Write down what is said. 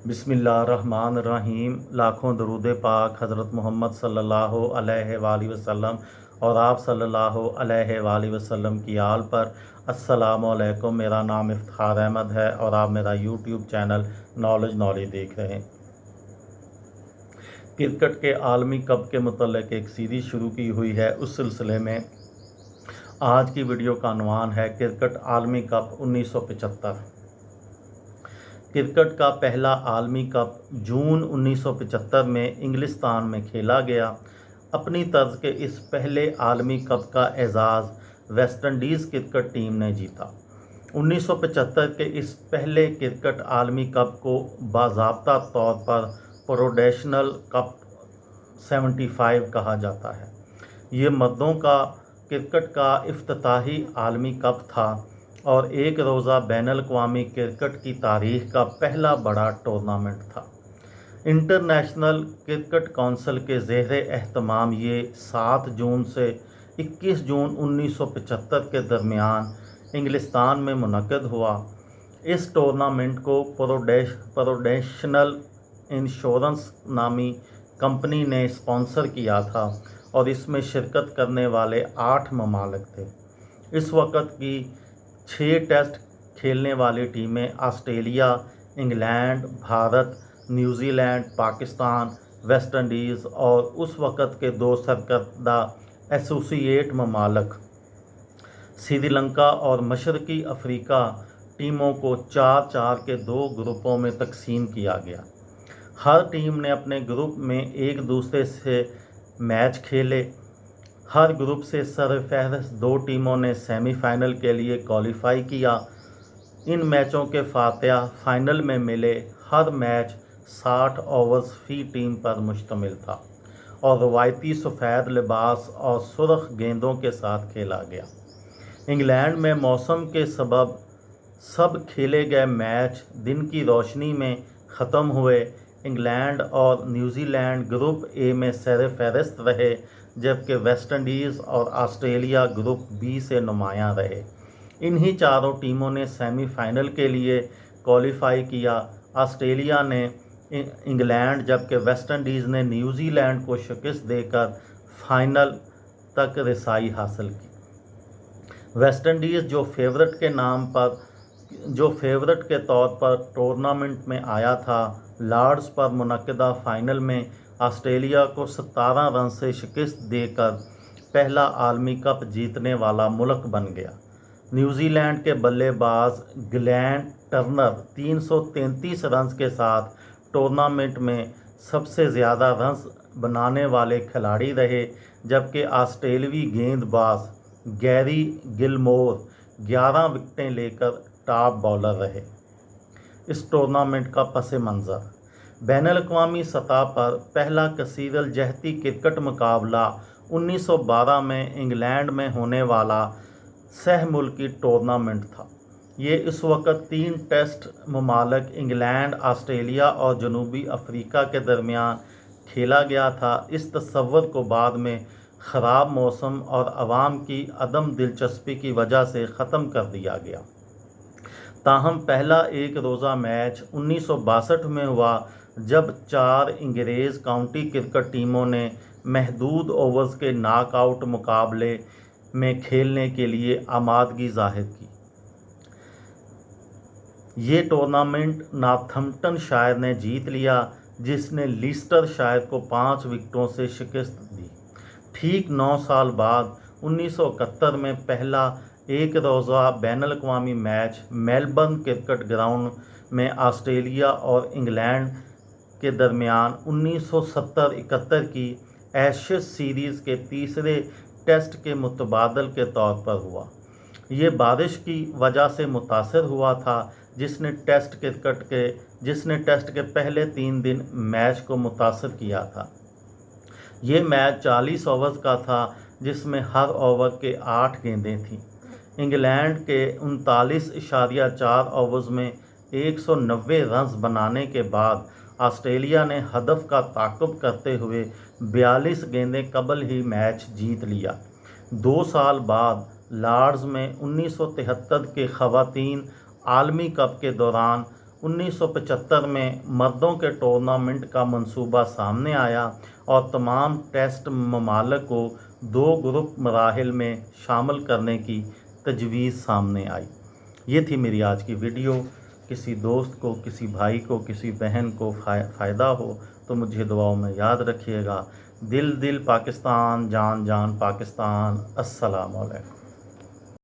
बिस्मिल्लाहिर्रहमानिर्रहीम। लाखों दरूद पाक हज़रत मोहम्मद सल्लल्लाहु अलैहि वसल्लम और आप सल्लल्लाहु अलैहि वसल्लम की आल पर। अस्सलामु अलैकुम। मेरा नाम इफ्तिखार अहमद है और आप मेरा यूट्यूब चैनल नॉलेज देख रहे हैं। क्रिकेट के आलमी कप के मुतल्लिक़ एक सीरीज़ शुरू की हुई है। उस सिलसिले में आज की वीडियो का उन्वान है क्रिकेट आलमी कप 1975। क्रिकेट का पहला आलमी कप जून 1975 में इंग्लिस्तान में खेला गया। अपनी तर्ज के इस पहले आलमी कप का एजाज़ वेस्ट इंडीज़ क्रिकेट टीम ने जीता। 1975 के इस पहले क्रिकेट आलमी कप को बाज़ाब्ता तौर पर प्रोफेशनल कप 75 कहा जाता है। ये मर्दों का क्रिकेट का इफ्तिताही आलमी कप था और एक रोज़ा बैनुल-अक़वामी क्रिकेट की तारीख़ का पहला बड़ा टूर्नामेंट था। इंटरनेशनल क्रिकेट काउंसिल के ज़ेरे एहतमाम ये 7 जून से 21 जून 1975 के दरमियान इंग्लिस्तान में मुनक़्क़िद हुआ। इस टूर्नामेंट को प्रोफेशनल इंश्योरेंस नामी कंपनी ने स्पॉन्सर किया था और इसमें शिरकत करने वाले 8 ममालिक थे। इस वक़्त की 6 टेस्ट खेलने वाली टीमें Australia, England, Bharat, New Zealand, Pakistan, West Indies और उस वक़्त के 2 सरकर्दा एसोसिएट ममालिक श्रीलंका और मशरक़ी अफ्रीका टीमों को 4-4 के 2 ग्रुपों में तकसीम किया गया। हर टीम ने अपने ग्रुप में एक दूसरे से मैच खेले। हर ग्रुप से सरफहरिस्त 2 टीमों ने सेमीफाइनल के लिए क्वालिफाई किया। इन मैचों के फातिहा फाइनल में मिले। हर मैच 60 ओवर्स फ़ी टीम पर मुश्तमिल था और रवायती सफ़ेद लिबास और सुर्ख गेंदों के साथ खेला गया। इंग्लैंड में मौसम के सबब सब खेले गए मैच दिन की रोशनी में ख़त्म हुए। इंग्लैंड और न्यूजीलैंड ग्रुप ए में सरफहरिस्त रहे, जबकि वेस्ट इंडीज़ और ऑस्ट्रेलिया ग्रुप बी से नुमायां रहे। इन्हीं चारों टीमों ने सेमीफाइनल के लिए क्वालिफाई किया। ऑस्ट्रेलिया ने इंग्लैंड जबकि वेस्ट इंडीज़ ने न्यूजीलैंड को शिकस्त देकर फाइनल तक रसाई हासिल की। वेस्ट इंडीज़ जो फेवरेट के तौर पर टूर्नामेंट में आया था, लॉर्ड्स पर मुनक़्क़िदा फाइनल में ऑस्ट्रेलिया को 17 रन से शिकस्त देकर पहला आलमी कप जीतने वाला मुल्क बन गया। न्यूजीलैंड के बल्लेबाज ग्लेन टर्नर 333 रन के साथ टूर्नामेंट में सबसे ज़्यादा रन बनाने वाले खिलाड़ी रहे, जबकि ऑस्ट्रेलवी गेंदबाज गैरी गिलमोर 11 विकेटें लेकर टॉप बॉलर रहे। इस टूर्नामेंट का पस मंज़र बैनुल-अक़वामी सतह पर पहला कसीरल जहती क्रिकेट मुकाबला 1912 में इंग्लैंड में होने वाला सह मुल्की टूर्नामेंट था। ये इस वक़्त 3 टेस्ट ममालिक इंग्लैंड, ऑस्ट्रेलिया और जनूबी अफ्रीका के दरमियान खेला गया था। इस तस्वर को बाद में ख़राब मौसम और अवाम की अदम दिलचस्पी की वजह से ख़त्म कर दिया गया। ताहम पहला एक रोज़ा मैच 1962 में हुआ, जब 4 अंग्रेज़ काउंटी क्रिकेट टीमों ने महदूद ओवर्स के नॉकआउट मुकाबले में खेलने के लिए आमादगी ज़ाहिर की। ये टूर्नामेंट नॉर्थम्पटनशायर ने जीत लिया, जिसने लीस्टरशायर को 5 विकेटों से शिकस्त दी। ठीक 9 साल बाद 1971 में पहला एक रोज़ा बैनुल-अक़वामी मैच मेलबर्न क्रिकेट ग्राउंड में ऑस्ट्रेलिया और इंग्लैंड के दरमियान 1970-71 की एशेज़ सीरीज़ के तीसरे टेस्ट के मुतबादल के तौर पर हुआ। ये बारिश की वजह से मुतासर हुआ था, जिसने टेस्ट के पहले 3 दिन मैच को मुतासर किया था। ये मैच 40 ओवर का था, जिसमें हर ओवर के 8 गेंदें थीं। इंग्लैंड के 39.4 ओवर्स में 190 रन बनाने के बाद ऑस्ट्रेलिया ने हदफ का ताक़ुब करते हुए 42 गेंदें कबल ही मैच जीत लिया। 2 साल बाद लॉर्ड्स में 1973 के ख़वातीन आलमी कप के दौरान 1975 में मर्दों के टूर्नामेंट का मंसूबा सामने आया और तमाम टेस्ट ममालिक को 2 ग्रुप मराहिल में शामिल करने की तजवीज़ सामने आई। ये थी मेरी आज की वीडियो। किसी दोस्त को, किसी भाई को, किसी बहन को फ़ायदा हो तो मुझे दुआओं में याद रखिएगा। दिल दिल पाकिस्तान, जान जान पाकिस्तान। अस्सलाम वालेकुम।